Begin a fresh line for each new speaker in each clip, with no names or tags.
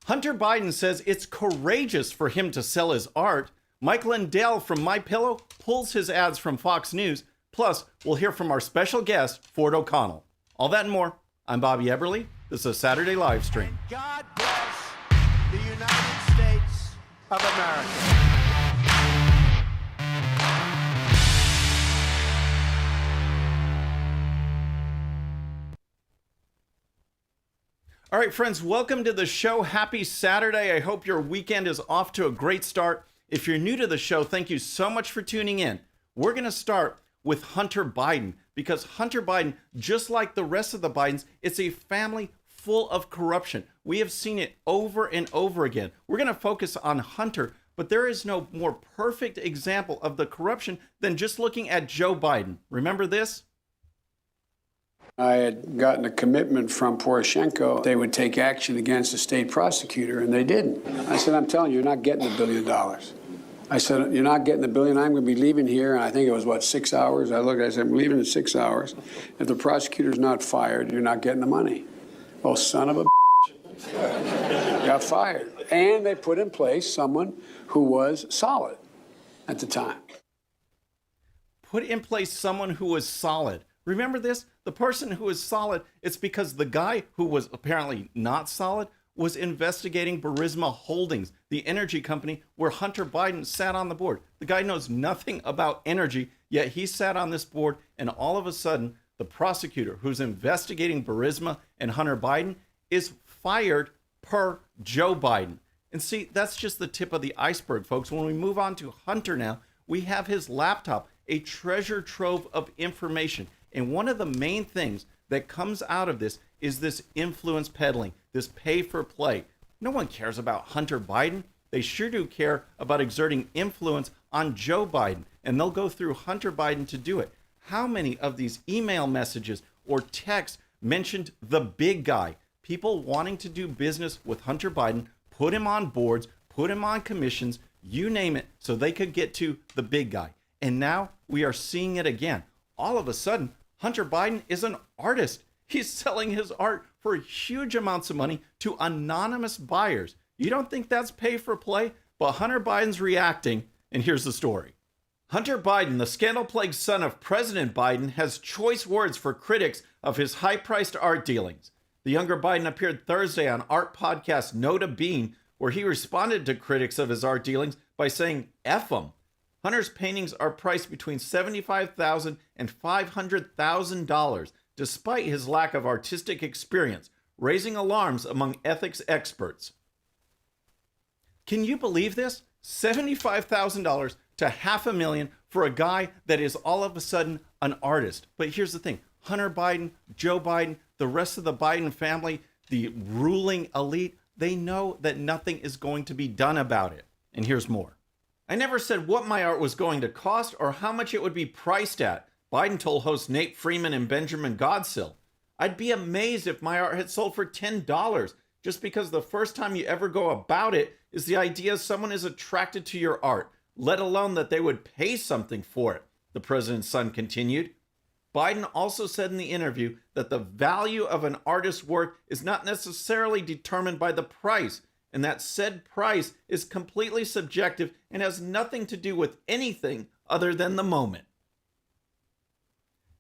Hunter Biden says it's courageous for him to sell his art. Mike Lindell from MyPillow pulls his ads from Fox News. Plus, we'll hear from our special guest, Ford O'Connell. All that and more. I'm Bobby Eberle. This is a Saturday live stream.
God bless the United States of America.
All right, friends, welcome to the show. Happy Saturday. I hope your weekend is off to a great start. If you're new to the show, thank you so much for tuning in. We're going to start with Hunter Biden because Hunter Biden, just like the rest of the Bidens, it's a family full of corruption. We have seen it over and over again. We're going to focus on Hunter, but there is no more perfect example of the corruption than just looking at Joe Biden. Remember this?
I had gotten a commitment from Poroshenko. They would take action against the state prosecutor, and they didn't. I said, I'm telling you, you're not getting $1 billion. I said, you're not getting $1 billion. I'm going to be leaving here. And I think it was, 6 hours? I looked, I said, I'm leaving in 6 hours. If the prosecutor's not fired, you're not getting the money. Well, son of a got fired. And they put in place someone who was solid at the time.
Put in place someone who was solid. Remember this? The person who was solid, it's because the guy who was apparently not solid was investigating Burisma Holdings, the energy company where Hunter Biden sat on the board. The guy knows nothing about energy, yet he sat on this board, and all of a sudden, the prosecutor who's investigating Burisma and Hunter Biden is fired per Joe Biden. And see, that's just the tip of the iceberg, folks. When we move on to Hunter now, we have his laptop, a treasure trove of information. And one of the main things that comes out of this is this influence peddling, this pay for play. No one cares about Hunter Biden. They sure do care about exerting influence on Joe Biden, and they'll go through Hunter Biden to do it. How many of these email messages or texts mentioned the big guy? People wanting to do business with Hunter Biden, put him on boards, put him on commissions, you name it, so they could get to the big guy. And now we are seeing it again. All of a sudden, Hunter Biden is an artist. He's selling his art for huge amounts of money to anonymous buyers. You don't think that's pay for play? But Hunter Biden's reacting, and here's the story. Hunter Biden, the scandal-plagued son of President Biden, has choice words for critics of his high-priced art dealings. The younger Biden appeared Thursday on art podcast Nota Bean, where he responded to critics of his art dealings by saying, F them. Hunter's paintings are priced between $75,000 and $500,000, despite his lack of artistic experience, raising alarms among ethics experts. Can you believe this? $75,000 to $500,000 for a guy that is all of a sudden an artist. But here's the thing. Hunter Biden, Joe Biden, the rest of the Biden family, the ruling elite, they know that nothing is going to be done about it. And here's more. I never said what my art was going to cost or how much it would be priced at, Biden told hosts Nate Freeman and Benjamin Godsill. I'd be amazed if my art had sold for $10, just because the first time you ever go about it is the idea someone is attracted to your art, let alone that they would pay something for it, the president's son continued. Biden also said in the interview that the value of an artist's work is not necessarily determined by the price, and that said price is completely subjective and has nothing to do with anything other than the moment.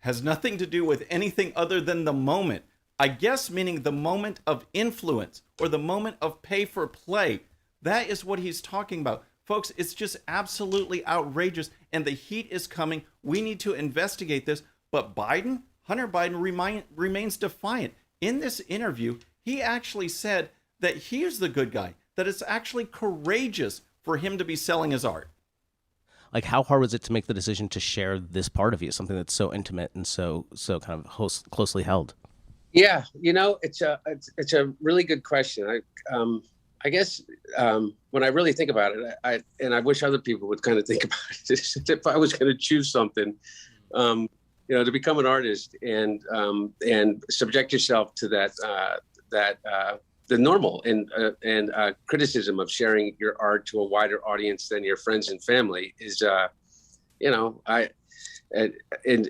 Has nothing to do with anything other than the moment. I guess meaning the moment of influence or the moment of pay for play. That is what he's talking about. Folks, it's just absolutely outrageous, and the heat is coming. We need to investigate this. But Biden, Hunter Biden, remains defiant. In this interview, he actually said that he is the good guy, that it's actually courageous for him to be selling his art.
Like, how hard was it to make the decision to share this part of you, something that's so intimate and so kind of closely held?
Yeah, it's a really good question. I guess when I really think about it, I wish other people would kind of think about it. If I was going to choose something, to become an artist and subject yourself to the normal and criticism of sharing your art to a wider audience than your friends and family is, at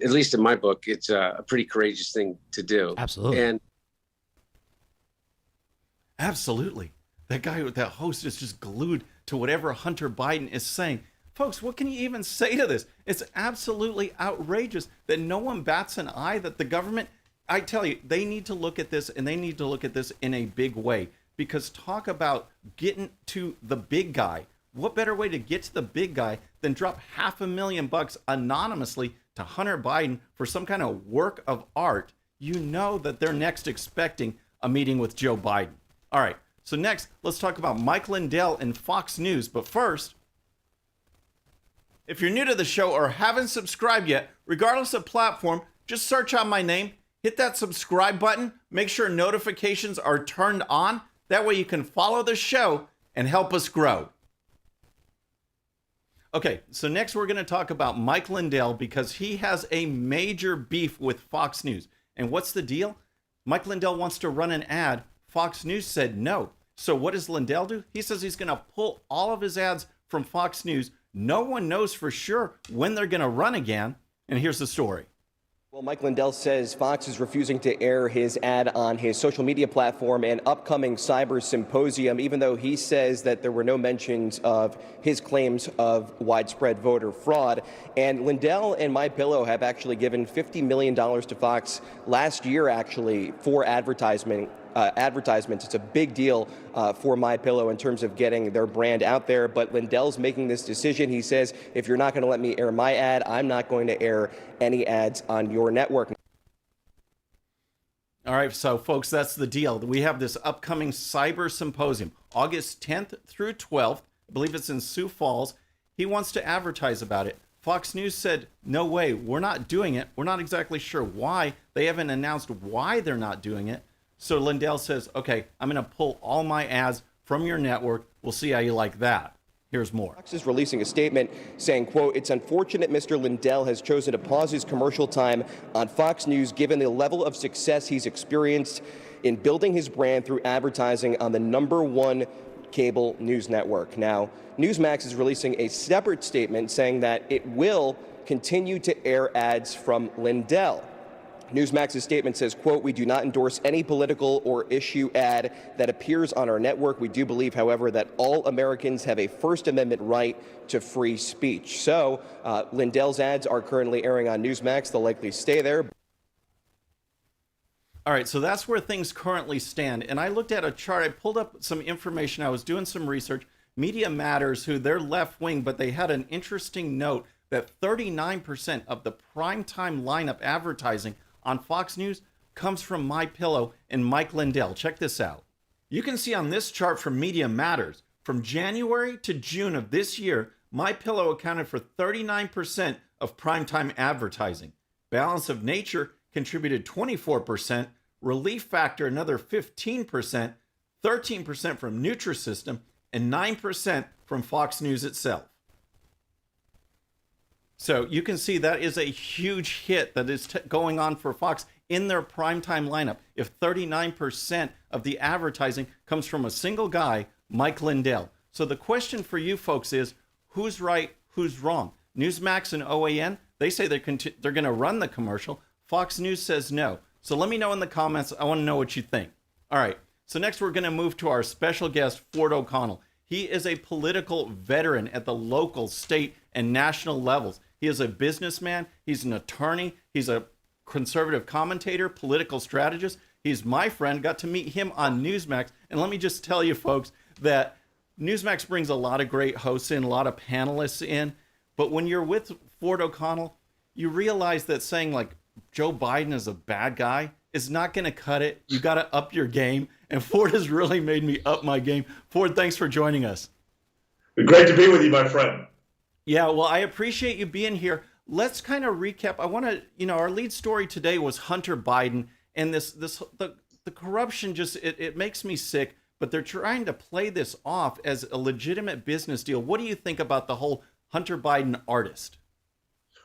least in my book, it's a pretty courageous thing to do.
Absolutely.
Absolutely. that host is just glued to whatever Hunter Biden is saying. Folks, what can you even say to this? It's absolutely outrageous that no one bats an eye, that the government, I tell you, they need to look at this, and they need to look at this in a big way, because talk about getting to the big guy. What better way to get to the big guy than drop $500,000 anonymously to Hunter Biden for some kind of work of art? You know that they're next expecting a meeting with Joe Biden. All right, so next, let's talk about Mike Lindell and Fox News. But first, if you're new to the show or haven't subscribed yet, regardless of platform, just search out my name, hit that subscribe button, make sure notifications are turned on. That way you can follow the show and help us grow. Okay, so next we're going to talk about Mike Lindell, because he has a major beef with Fox News. And what's the deal? Mike Lindell wants to run an ad. Fox News said no. So what does Lindell do? He says he's going to pull all of his ads from Fox News. No one knows for sure when they're going to run again. And here's the story.
Well, Mike Lindell says Fox is refusing to air his ad on his social media platform and upcoming cyber symposium, even though he says that there were no mentions of his claims of widespread voter fraud. And Lindell and MyPillow have actually given $50 million to Fox last year, actually, for advertisements. It's a big deal for MyPillow in terms of getting their brand out there. But Lindell's making this decision. He says, if you're not going to let me air my ad, I'm not going to air any ads on your network.
All right, so folks, that's the deal. We have this upcoming cyber symposium, August 10th through 12th. I believe it's in Sioux Falls. He wants to advertise about it. Fox News said, no way, we're not doing it. We're not exactly sure why. They haven't announced why they're not doing it. So Lindell says, okay, I'm going to pull all my ads from your network. We'll see how you like that. Here's more.
Fox is releasing a statement saying, quote, it's unfortunate Mr. Lindell has chosen to pause his commercial time on Fox News given the level of success he's experienced in building his brand through advertising on the #1 cable news network. Now, Newsmax is releasing a separate statement saying that it will continue to air ads from Lindell. Newsmax's statement says, quote, we do not endorse any political or issue ad that appears on our network. We do believe, however, that all Americans have a First Amendment right to free speech. So Lindell's ads are currently airing on Newsmax. They'll likely stay there.
All right, so that's where things currently stand. And I looked at a chart. I pulled up some information. I was doing some research. Media Matters, who they're left wing, but they had an interesting note that 39% of the primetime lineup advertising on Fox News comes from MyPillow and Mike Lindell. Check this out. You can see on this chart from Media Matters, from January to June of this year, MyPillow accounted for 39% of primetime advertising. Balance of Nature contributed 24%, Relief Factor another 15%, 13% from Nutrisystem, and 9% from Fox News itself. So you can see that is a huge hit that is going on for Fox in their primetime lineup. If 39% of the advertising comes from a single guy, Mike Lindell. So the question for you folks is, who's right, who's wrong? Newsmax and OAN, they say they're going to run the commercial. Fox News says no. So let me know in the comments. I want to know what you think. All right. So next we're going to move to our special guest, Ford O'Connell. He is a political veteran at the local, state, and national levels. He is a businessman. He's an attorney. He's a conservative commentator, political strategist. He's my friend. Got to meet him on Newsmax. And let me just tell you, folks, that Newsmax brings a lot of great hosts in, a lot of panelists in. But when you're with Ford O'Connell, you realize that saying like Joe Biden is a bad guy is not going to cut it. You got to up your game. And Ford has really made me up my game. Ford, thanks for joining us.
Great to be with you, my friend.
Yeah, well, I appreciate you being here. Let's kind of recap. I want to, our lead story today was Hunter Biden, and the corruption just, it makes me sick, but they're trying to play this off as a legitimate business deal. What do you think about the whole Hunter Biden artist?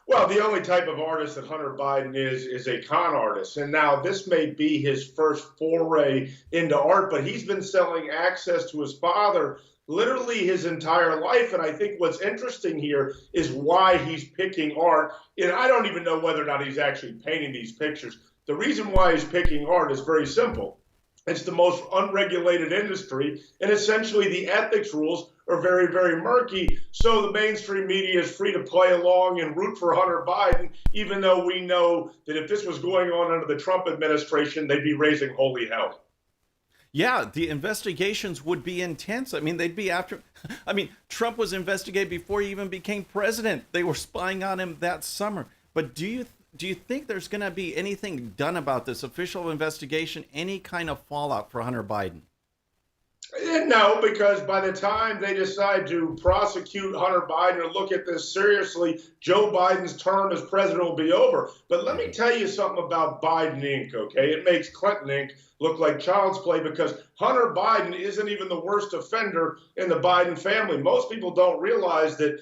Well, the only type of artist that Hunter Biden is a con artist. And now this may be his first foray into art, but he's been selling access to his father literally his entire life. And I think what's interesting here is why he's picking art. And I don't even know whether or not he's actually painting these pictures. The reason why he's picking art is very simple. It's the most unregulated industry, and essentially the ethics rules are very, very murky. So the mainstream media is free to play along and root for Hunter Biden, even though we know that if this was going on under the Trump administration, they'd be raising holy hell.
Yeah, the investigations would be intense. I mean, they'd be after. I mean, Trump was investigated before he even became president. They were spying on him that summer. But do you think there's going to be anything done about this official investigation? Any kind of fallout for Hunter Biden?
No, because by the time they decide to prosecute Hunter Biden or look at this seriously, Joe Biden's term as president will be over. But let me tell you something about Biden Inc., okay? It makes Clinton Inc. look like child's play because Hunter Biden isn't even the worst offender in the Biden family. Most people don't realize that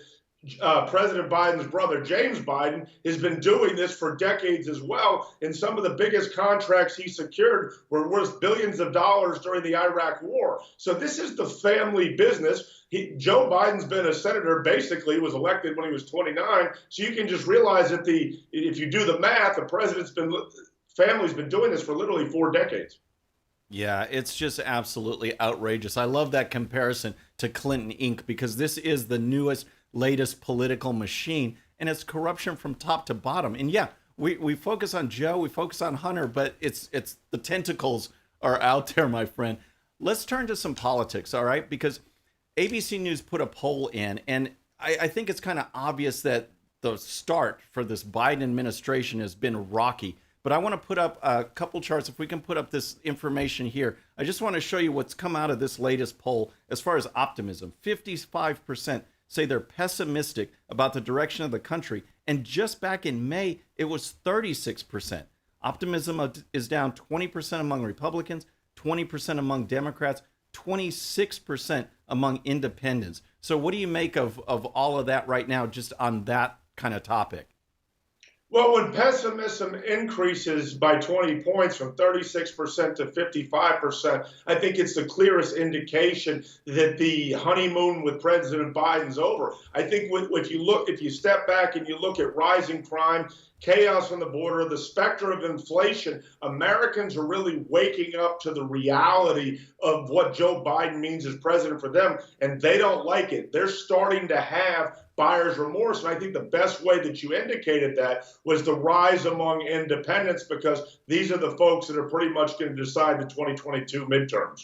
President Biden's brother, James Biden, has been doing this for decades as well. And some of the biggest contracts he secured were worth billions of dollars during the Iraq war. So this is the family business. Joe Biden's been a senator, basically was elected when he was 29. So you can just realize that if you do the math, the family's been doing this for literally 4 decades.
Yeah, it's just absolutely outrageous. I love that comparison to Clinton Inc. because this is the latest political machine, and it's corruption from top to bottom. And yeah, we focus on Joe, we focus on Hunter, but it's the tentacles are out there, my friend. Let's turn to some politics, all right? Because ABC News put a poll in, and I think it's kind of obvious that the start for this Biden administration has been rocky. But I want to put up a couple charts. If we can put up this information here, I just want to show you what's come out of this latest poll as far as optimism. 55% say they're pessimistic about the direction of the country. And just back in May, it was 36%. Optimism is down 20% among Republicans, 20% among Democrats, 26% among independents. So what do you make of all of that right now, just on that kind of topic?
Well, when pessimism increases by 20 points from 36% to 55%, I think it's the clearest indication that the honeymoon with President Biden's over. I think if you step back and you look at rising crime, chaos on the border, the specter of inflation, Americans are really waking up to the reality of what Joe Biden means as president for them, and they don't like it. They're starting to have buyer's remorse. And I think the best way that you indicated that was the rise among independents, because these are the folks that are pretty much going to decide the 2022 midterms.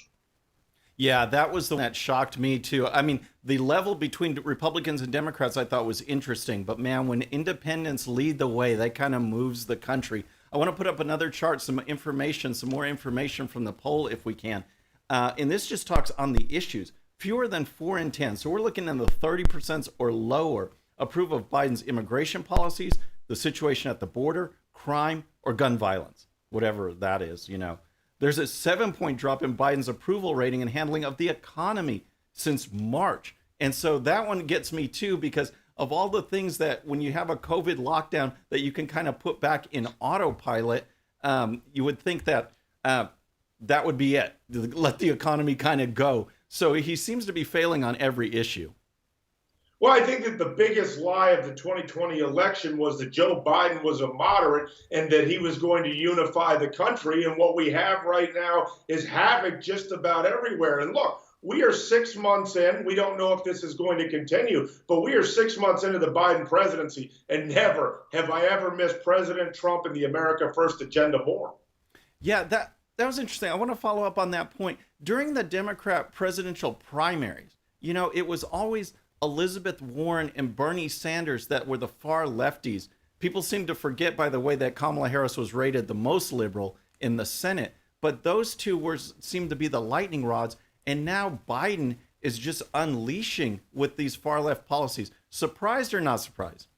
Yeah, that was the one that shocked me too. I mean, the level between Republicans and Democrats I thought was interesting, but man, when independents lead the way, that kind of moves the country. I want to put up another chart, some more information from the poll if we can. And this just talks on the issues. Fewer than 4 in 10. So we're looking in the 30% or lower approve of Biden's immigration policies, the situation at the border, crime, or gun violence, whatever that is, you know. There's a 7-point drop in Biden's approval rating and handling of the economy since March. And so that one gets me too, because of all the things that when you have a COVID lockdown that you can kind of put back in autopilot, you would think that that would be it. Let the economy kind of go. So he seems to be failing on every issue.
Well, I think that the biggest lie of the 2020 election was that Joe Biden was a moderate and that he was going to unify the country. And what we have right now is havoc just about everywhere. And look, we are 6 months in. We don't know if this is going to continue, but we are 6 months into the Biden presidency, and never have I ever missed President Trump and the America First agenda more.
Yeah, that was interesting. I want to follow up on that point. During the Democrat presidential primaries, you know, it was always Elizabeth Warren and Bernie Sanders that were the far lefties. People seem to forget, by the way, that Kamala Harris was rated the most liberal in the Senate. But those two seemed to be the lightning rods. And now Biden is just unleashing with these far left policies. Surprised or not surprised?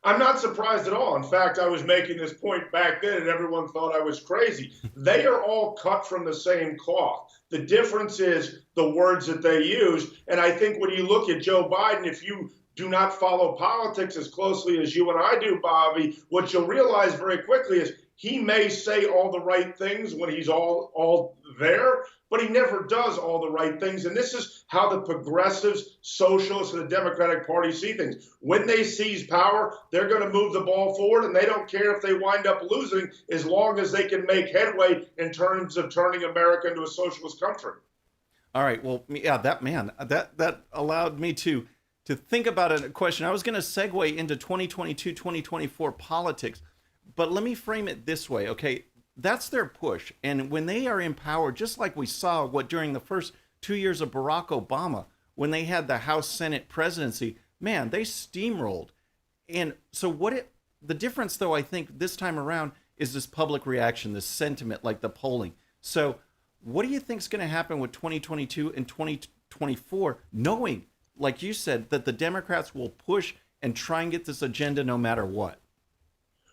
I'm not surprised at all. In fact, I was making this point back then and everyone thought I was crazy. They are all cut from the same cloth. The difference is the words that they use. And I think when you look at Joe Biden, if you do not follow politics as closely as you and I do, Bobby, what you'll realize very quickly is he may say all the right things when he's all there, but he never does all the right things. And this is how the progressives, socialists, and the Democratic Party see things. When they seize power, they're going to move the ball forward, and they don't care if they wind up losing as long as they can make headway in terms of turning America into a socialist country.
All right. Well, yeah, that allowed me to think about a question. I was going to segue into 2022, 2024 politics, but let me frame it this way. Okay, that's their push. And when they are in power, just like we saw during the first 2 years of Barack Obama, when they had the House Senate presidency, man, they steamrolled. And so the difference, though, I think this time around is this public reaction, this sentiment, like the polling. So what do you think is going to happen with 2022 and 2024, knowing, like you said, that the Democrats will push and try and get this agenda no matter what?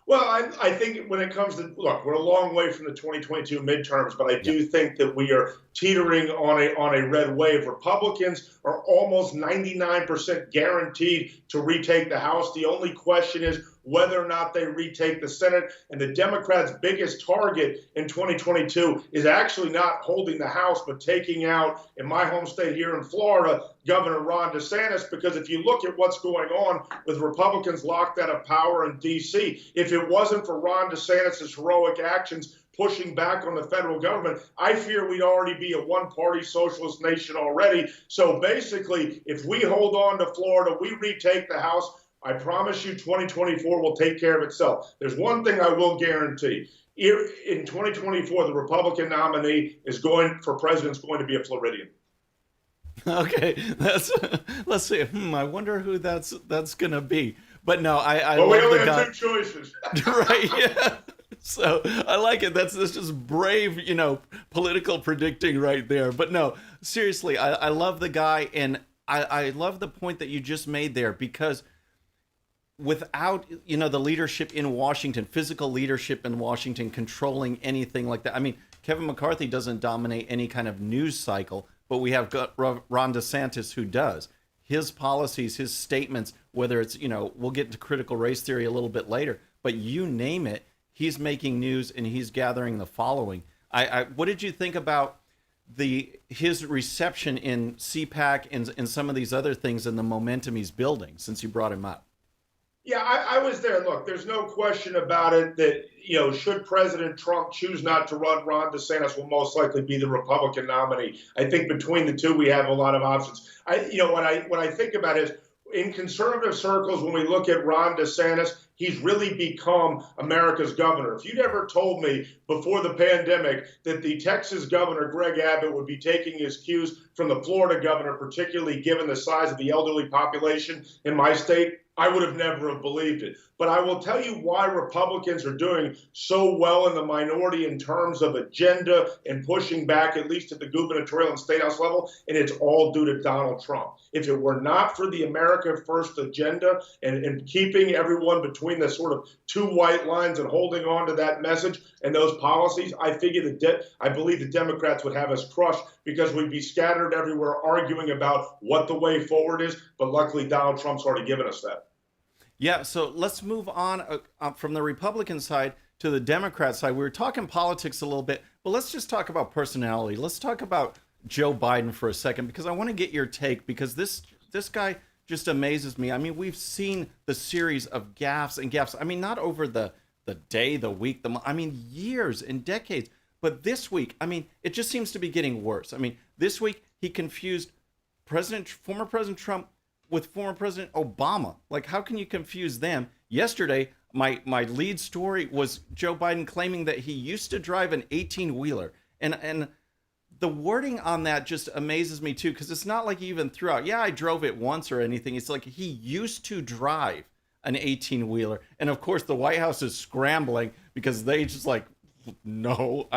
Well, I think when it comes to, look, we're a long way from the 2022 midterms, but I do think that we are teetering on a red wave. Republicans are almost 99% guaranteed to retake the House. The only question is whether or not they retake the Senate. And the Democrats' biggest target in 2022 is actually not holding the House, but taking out, in my home state here in Florida, Governor Ron DeSantis. Because if you look at what's going on with Republicans locked out of power in D.C., if it wasn't for Ron DeSantis' heroic actions pushing back on the federal government, I fear we'd already be a one-party socialist nation already. So basically, if we hold on to Florida, we retake the House, I promise you 2024 will take care of itself. There's one thing I will guarantee. In 2024, the Republican nominee for president is going to be a Floridian.
Okay, let's see. I wonder who that's going to be. But no, I
well,
love
we only
the
have
guy.
2 choices.
Right, yeah. So I like it. That's just brave, political predicting right there. But no, seriously, I love the guy, and I love the point that you just made there, because without, the leadership in Washington, physical leadership in Washington controlling anything like that. I mean, Kevin McCarthy doesn't dominate any kind of news cycle, but we have got Ron DeSantis who does. His policies, his statements, whether it's, we'll get into critical race theory a little bit later, but you name it, he's making news and he's gathering the following. What did you think about his reception in CPAC and some of these other things and the momentum he's building, since you brought him up?
Yeah, I was there. Look, there's no question about it that, should President Trump choose not to run, Ron DeSantis will most likely be the Republican nominee. I think between the two, we have a lot of options. What I think about is, in conservative circles, when we look at Ron DeSantis, he's really become America's governor. If you'd ever told me before the pandemic that the Texas governor, Greg Abbott, would be taking his cues from the Florida governor, particularly given the size of the elderly population in my state, I would have never have believed it. But I will tell you why Republicans are doing so well in the minority in terms of agenda and pushing back, at least at the gubernatorial and state house level, and it's all due to Donald Trump. If it were not for the America First agenda and keeping everyone between the sort of two white lines and holding on to that message and those policies, I believe the Democrats would have us crushed, because we'd be scattered everywhere arguing about what the way forward is. But luckily, Donald Trump's already given us that.
Yeah, so let's move on from the Republican side to the Democrat side. We were talking politics a little bit, but let's just talk about personality. Let's talk about Joe Biden for a second, because I want to get your take, because this guy just amazes me. I mean, we've seen the series of gaffes and gaffes. I mean, not over the day, the week, years and decades. But this week, it just seems to be getting worse. This week he confused former President Trump with former President Obama. Like, how can you confuse them? Yesterday, my lead story was Joe Biden claiming that he used to drive an 18-wheeler. And the wording on that just amazes me too, because it's not like he even threw out, yeah, I drove it once or anything. It's like he used to drive an 18-wheeler. And of course, the White House is scrambling because they just like, no.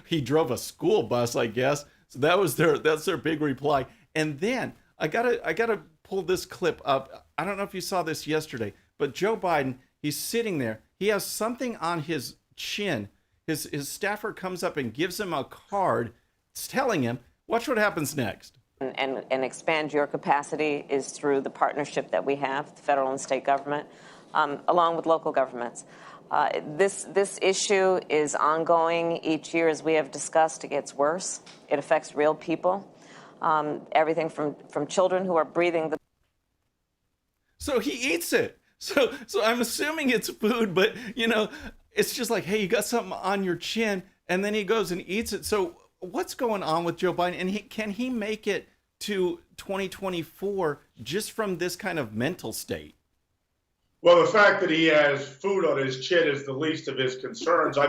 He drove a school bus, I guess. So that's their big reply. And then I gotta pull this clip up. I don't know if you saw this yesterday, but Joe Biden, he's sitting there. He has something on his chin. His staffer comes up and gives him a card telling him, watch what happens next.
And expand your capacity is through the partnership that we have, the federal and state government, along with local governments. This issue is ongoing each year, as we have discussed. It gets worse. It affects real people. Everything from children who are breathing the.
So he eats it. So I'm assuming it's food, but it's just like, hey, you got something on your chin, and then he goes and eats it. So what's going on with Joe Biden? And can he make it to 2024 just from this kind of mental state?
Well, the fact that he has food on his chin is the least of his concerns. I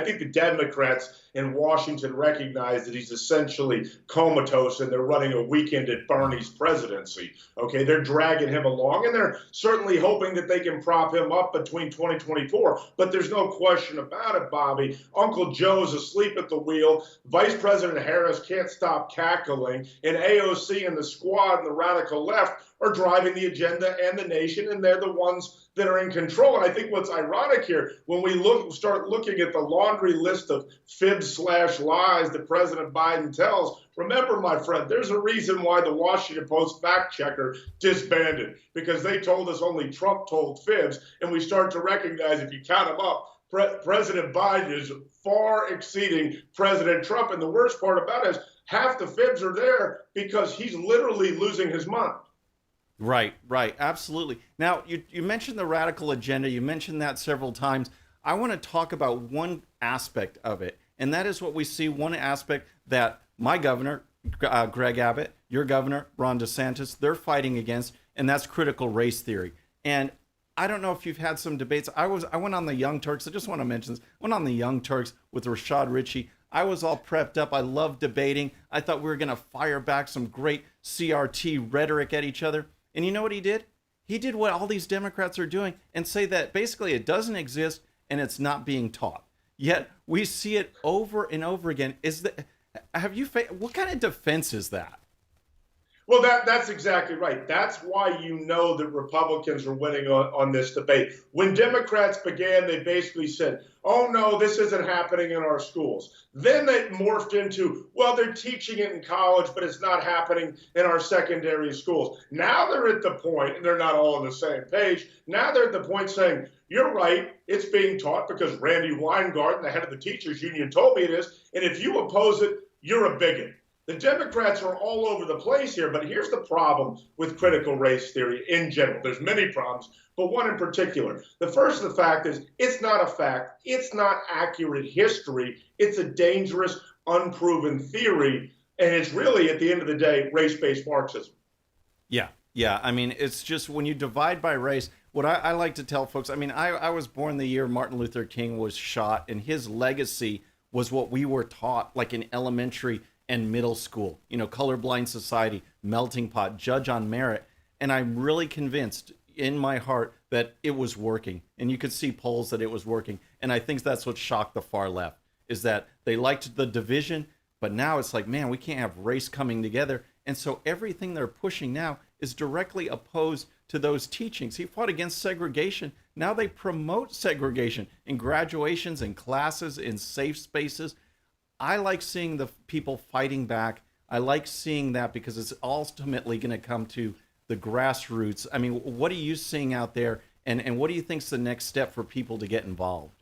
think the Democrats in Washington recognize that he's essentially comatose and they're running a weekend at Bernie's presidency. Okay, they're dragging him along and they're certainly hoping that they can prop him up between 2024. But there's no question about it, Bobby. Uncle Joe's asleep at the wheel. Vice President Harris can't stop cackling. And AOC and the squad and the radical left are driving the agenda and the nation, and they're the ones that are in control. And I think what's ironic here, when we start looking at the laundry list of fibs/lies that President Biden tells, remember, my friend, there's a reason why the Washington Post fact checker disbanded, because they told us only Trump told fibs, and we start to recognize, if you count them up, President Biden is far exceeding President Trump. And the worst part about it is half the fibs are there because he's literally losing his mind.
Right, absolutely. Now, you mentioned the radical agenda. You mentioned that several times. I want to talk about one aspect of it, and that is what we see, one aspect that my governor, Greg Abbott, your governor, Ron DeSantis, they're fighting against, and that's critical race theory. And I don't know if you've had some debates. I went on the Young Turks. I just want to mention this. I went on the Young Turks with Rashad Ritchie. I was all prepped up. I love debating. I thought we were going to fire back some great CRT rhetoric at each other. And you know what he did? He did what all these Democrats are doing and say that basically it doesn't exist and it's not being taught. Yet we see it over and over again. What kind of defense is that?
Well, that's exactly right. That's why you know that Republicans are winning on this debate. When Democrats began, they basically said, oh, no, this isn't happening in our schools. Then they morphed into, well, they're teaching it in college, but it's not happening in our secondary schools. Now they're at the point, and they're not all on the same page, now they're at the point saying, you're right, it's being taught because Randy Weingarten, the head of the teachers union, told me it is, and if you oppose it, you're a bigot. The Democrats are all over the place here, but here's the problem with critical race theory in general. There's many problems, but one in particular. The first of the fact is it's not a fact. It's not accurate history. It's a dangerous, unproven theory, and it's really, at the end of the day, race-based Marxism.
Yeah. I mean, it's just when you divide by race, what I like to tell folks, I mean, I was born the year Martin Luther King was shot, and his legacy was what we were taught, like in elementary and middle school, colorblind society, melting pot, judge on merit. And I'm really convinced in my heart that it was working. And you could see polls that it was working. And I think that's what shocked the far left, is that they liked the division, but now it's like, man, we can't have race coming together. And so everything they're pushing now is directly opposed to those teachings. He fought against segregation. Now they promote segregation in graduations, in classes, in safe spaces. I like seeing the people fighting back. I like seeing that because it's ultimately going to come to the grassroots. I mean, what are you seeing out there, and what do you think is the next step for people to get involved?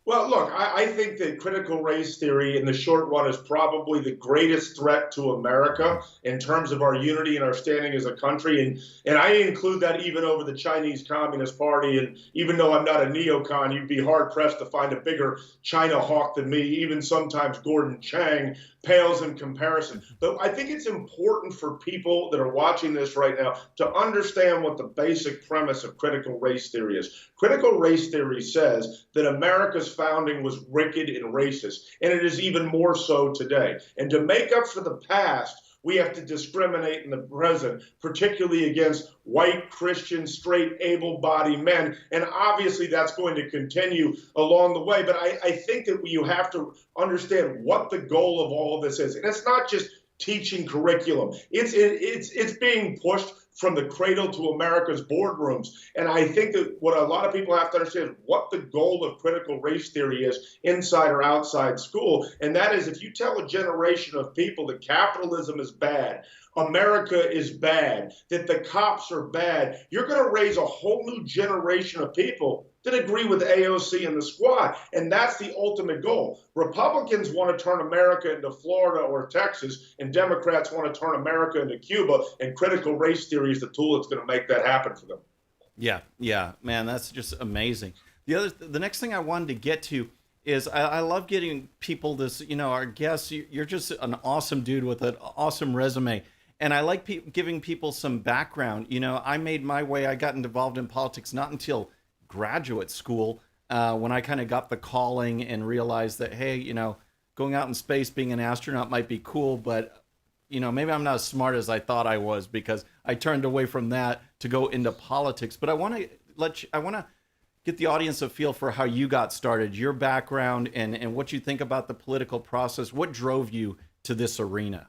Well, look, I think that critical race theory in the short run is probably the greatest threat to America in terms of our unity and our standing as a country. And I include that even over the Chinese Communist Party. And even though I'm not a neocon, you'd be hard-pressed to find a bigger China hawk than me. Even sometimes Gordon Chang pales in comparison. But I think it's important for people that are watching this right now to understand what the basic premise of critical race theory is. Critical race theory says that America's founding was wicked and racist, and it is even more so today. And to make up for the past, we have to discriminate in the present, particularly against white, Christian, straight, able-bodied men. And obviously that's going to continue along the way. But I think that you have to understand what the goal of all of this is. And it's not just teaching curriculum. It's being pushed from the cradle to America's boardrooms. And I think that what a lot of people have to understand is what the goal of critical race theory is inside or outside school. And that is, if you tell a generation of people that capitalism is bad, America is bad, that the cops are bad, you're going to raise a whole new generation of people than agree with AOC and the squad. And that's the ultimate goal. Republicans want to turn America into Florida or Texas, and Democrats want to turn America into Cuba, and critical race theory is the tool that's going to make that happen for them.
Yeah, man, that's just amazing. The next thing I wanted to get to is I love getting people this, our guests, you're just an awesome dude with an awesome resume. And I like giving people some background. I made my way, I got involved in politics not until graduate school, when I kind of got the calling and realized that, hey, going out in space, being an astronaut might be cool, but, maybe I'm not as smart as I thought I was, because I turned away from that to go into politics. But I want to get the audience a feel for how you got started, your background, and what you think about the political process. What drove you to this arena?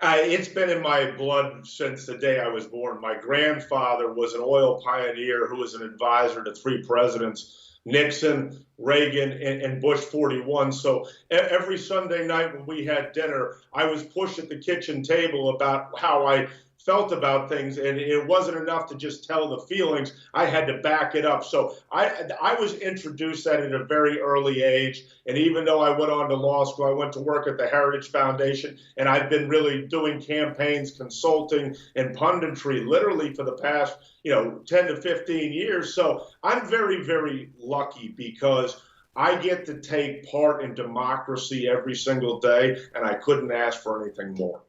It's been in my blood since the day I was born. My grandfather was an oil pioneer who was an advisor to 3 presidents, Nixon, Reagan, and Bush 41. So every Sunday night when we had dinner, I was pushed at the kitchen table about how I felt about things, and it wasn't enough to just tell the feelings. I had to back it up. So I was introduced that at a very early age, and even though I went on to law school, I went to work at the Heritage Foundation, and I've been really doing campaigns, consulting, and punditry literally for the past 10 to 15 years. So I'm very, very lucky because I get to take part in democracy every single day, and I couldn't ask for anything more.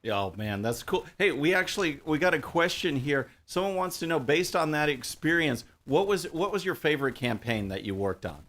Oh man, that's cool. Hey, we got a question here. Someone wants to know, based on that experience, what was your favorite campaign that you worked on?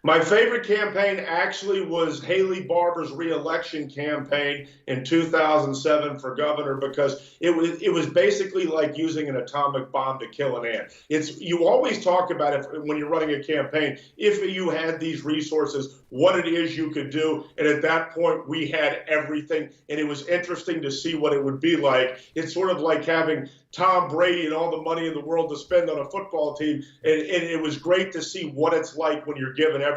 My favorite campaign actually was Haley Barbour's re-election campaign in 2007 for governor, because it was basically like using an atomic bomb to kill an ant. You always talk about it when you're running a campaign, if you had these resources, what it is you could do. And at that point, we had everything, and it was interesting to see what it would be like. It's sort of like having Tom Brady and all the money in the world to spend on a football team, and it was great to see what it's like when you're given everything.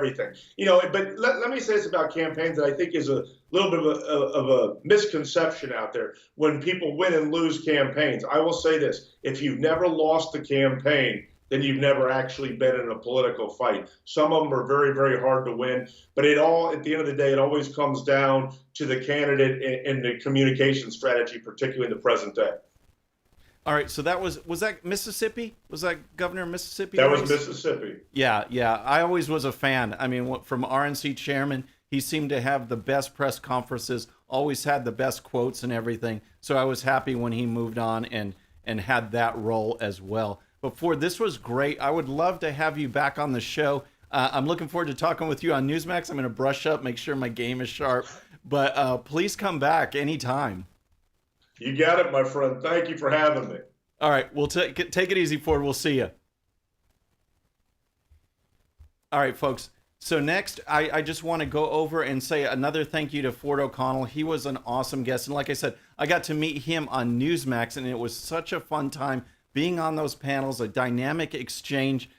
But let me say this about campaigns that I think is a little bit of a misconception out there when people win and lose campaigns. I will say this: if you've never lost the campaign, then you've never actually been in a political fight. Some of them are very, very hard to win, but at the end of the day, it always comes down to the candidate and the communication strategy, particularly in the present day.
All right, so was that Mississippi? Was that Governor of Mississippi?
That was Mississippi.
Yeah. I always was a fan. I mean, from RNC chairman, he seemed to have the best press conferences, always had the best quotes and everything. So I was happy when he moved on and had that role as well. But Ford, this was great. I would love to have you back on the show. I'm looking forward to talking with you on Newsmax. I'm going to brush up, make sure my game is sharp. But please come back anytime.
You got it, my friend. Thank you for having me.
All right, we'll take it easy, Ford. We'll see you. All right, folks. So next, I just want to go over and say another thank you to Ford OConnell. He was an awesome guest. And like I said, I got to meet him on Newsmax, and it was such a fun time being on those panels, a dynamic exchange.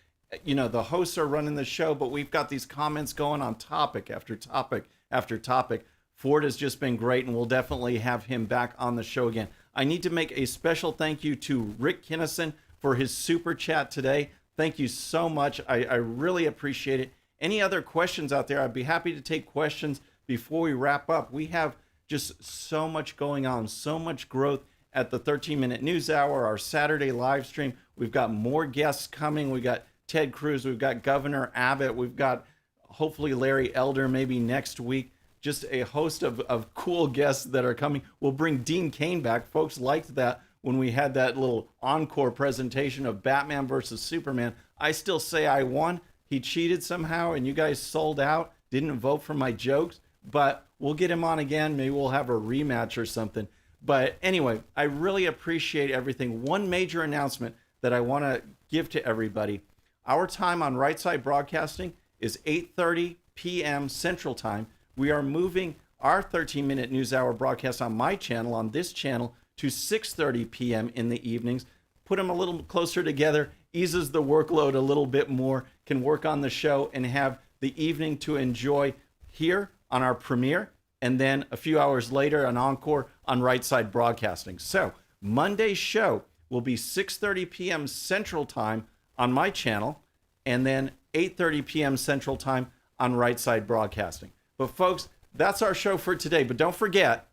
The hosts are running the show, but we've got these comments going on topic after topic after topic. Ford has just been great, and we'll definitely have him back on the show again. I need to make a special thank you to Rick Kinnison for his super chat today. Thank you so much. I really appreciate it. Any other questions out there? I'd be happy to take questions before we wrap up. We have just so much going on, so much growth at the 13-Minute News Hour, our Saturday live stream. We've got more guests coming. We've got Ted Cruz. We've got Governor Abbott. We've got hopefully Larry Elder maybe next week. Just a host of cool guests that are coming. We'll bring Dean Cain back. Folks liked that when we had that little encore presentation of Batman versus Superman. I still say I won. He cheated somehow, and you guys sold out. Didn't vote for my jokes. But we'll get him on again. Maybe we'll have a rematch or something. But anyway, I really appreciate everything. One major announcement that I want to give to everybody. Our time on Right Side Broadcasting is 8:30 p.m. Central Time. We are moving our 13-Minute News Hour broadcast on my channel, on this channel, to 6:30 p.m. in the evenings. Put them a little closer together, eases the workload a little bit more, can work on the show and have the evening to enjoy here on our premiere, and then a few hours later, an encore on Right Side Broadcasting. So Monday's show will be 6:30 p.m. Central Time on my channel, and then 8:30 p.m. Central Time on Right Side Broadcasting. But folks, that's our show for today. But don't forget,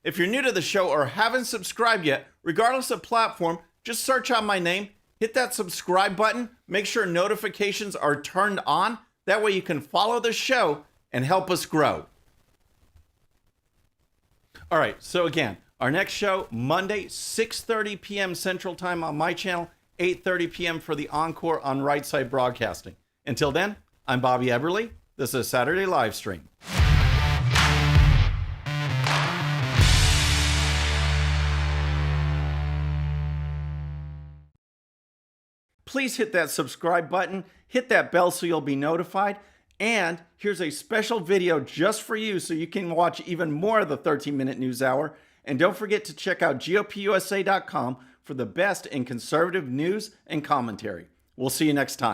if you're new to the show or haven't subscribed yet, regardless of platform, just search out my name, hit that subscribe button, make sure notifications are turned on. That way you can follow the show and help us grow. All right, so again, our next show, Monday, 6:30 p.m. Central Time on my channel, 8:30 p.m. for the encore on Right Side Broadcasting. Until then, I'm Bobby Eberle. This is Saturday Live Stream. Please hit that subscribe button, hit that bell so you'll be notified. And here's a special video just for you so you can watch even more of the 13-minute news hour. And don't forget to check out GOPUSA.com for the best in conservative news and commentary. We'll see you next time.